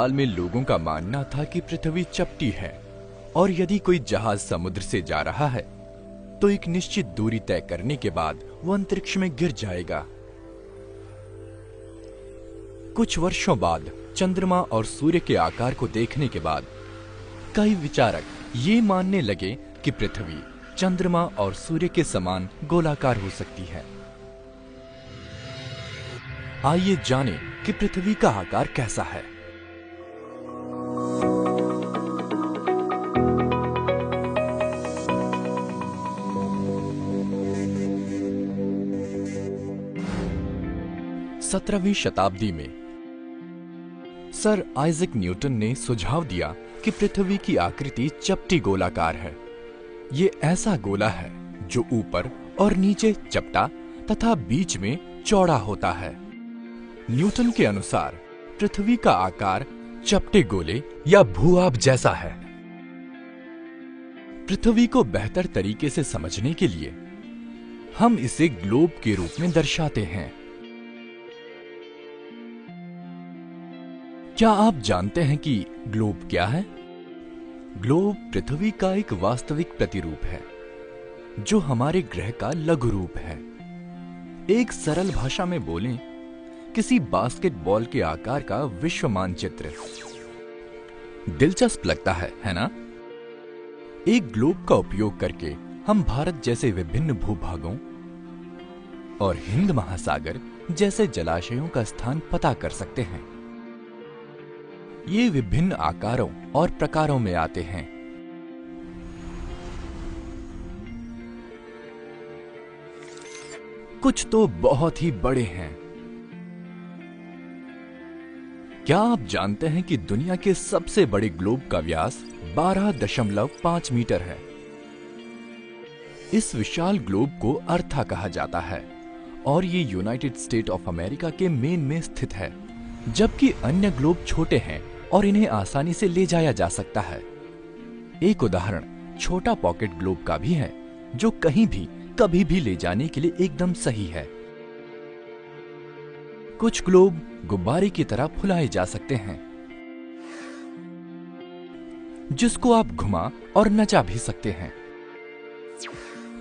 हाल में लोगों का मानना था कि पृथ्वी चपटी है और यदि कोई जहाज समुद्र से जा रहा है तो एक निश्चित दूरी तय करने के बाद वो अंतरिक्ष में गिर जाएगा। कुछ वर्षों बाद चंद्रमा और सूर्य के आकार को देखने के बाद कई विचारक ये मानने लगे कि पृथ्वी चंद्रमा और सूर्य के समान गोलाकार हो सकती है। आइए जानें कि पृथ्वी का आकार कैसा है। सत्रहवीं शताब्दी में सर आइजैक न्यूटन ने सुझाव दिया कि पृथ्वी की आकृति चपटी गोलाकार है। ये ऐसा गोला है जो ऊपर और नीचे चपटा तथा बीच में चौड़ा होता है। न्यूटन के अनुसार पृथ्वी का आकार चपटे गोले या भूआब जैसा है। पृथ्वी को बेहतर तरीके से समझने के लिए हम इसे ग्लोब के रूप में दर्शाते हैं। क्या आप जानते हैं कि ग्लोब क्या है? ग्लोब पृथ्वी का एक वास्तविक प्रतिरूप है जो हमारे ग्रह का लघु रूप है। एक सरल भाषा में बोलें, किसी बास्केटबॉल के आकार का विश्व मानचित्र। दिलचस्प लगता है ना? एक ग्लोब का उपयोग करके हम भारत जैसे विभिन्न भूभागों और हिंद महासागर जैसे जलाशयों का स्थान पता कर सकते हैं। ये विभिन्न आकारों और प्रकारों में आते हैं। कुछ तो बहुत ही बड़े हैं। क्या आप जानते हैं कि दुनिया के सबसे बड़े ग्लोब का व्यास 12.5 मीटर है? इस विशाल ग्लोब को अर्था कहा जाता है और ये यूनाइटेड स्टेट ऑफ अमेरिका के मेन में स्थित है, जबकि अन्य ग्लोब छोटे हैं और इन्हें आसानी से ले जाया जा सकता है। एक उदाहरण छोटा पॉकेट ग्लोब का भी है जो कहीं भी कभी भी ले जाने के लिए एकदम सही है। कुछ ग्लोब गुब्बारे की तरह फुलाए जा सकते हैं जिसको आप घुमा और नचा भी सकते हैं।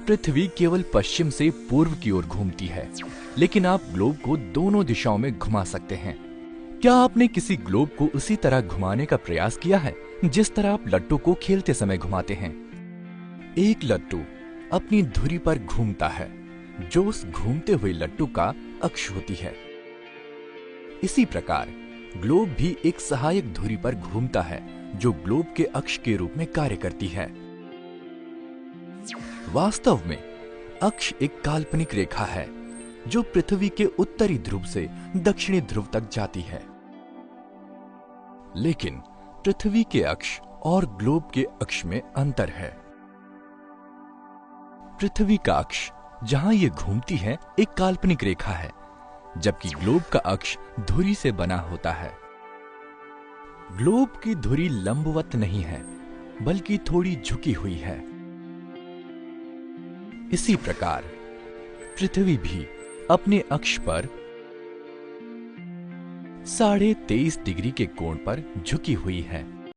पृथ्वी केवल पश्चिम से पूर्व की ओर घूमती है, लेकिन आप ग्लोब को दोनों दिशाओं में घुमा सकते हैं। क्या आपने किसी ग्लोब को उसी तरह घुमाने का प्रयास किया है जिस तरह आप लट्टू को खेलते समय घुमाते हैं? एक लट्टू अपनी धुरी पर घूमता है जो उस घूमते हुए लट्टू का अक्ष होती है। इसी प्रकार ग्लोब भी एक सहायक धुरी पर घूमता है जो ग्लोब के अक्ष के रूप में कार्य करती है। वास्तव में अक्ष एक काल्पनिक रेखा है जो पृथ्वी के उत्तरी ध्रुव से दक्षिणी ध्रुव तक जाती है। लेकिन पृथ्वी के अक्ष और ग्लोब के अक्ष में अंतर है। पृथ्वी का अक्ष जहां ये घूमती है एक काल्पनिक रेखा है, जबकि ग्लोब का अक्ष धुरी से बना होता है। ग्लोब की धुरी लंबवत नहीं है बल्कि थोड़ी झुकी हुई है। इसी प्रकार पृथ्वी भी अपने अक्ष पर 23.5 डिग्री के कोण पर झुकी हुई है।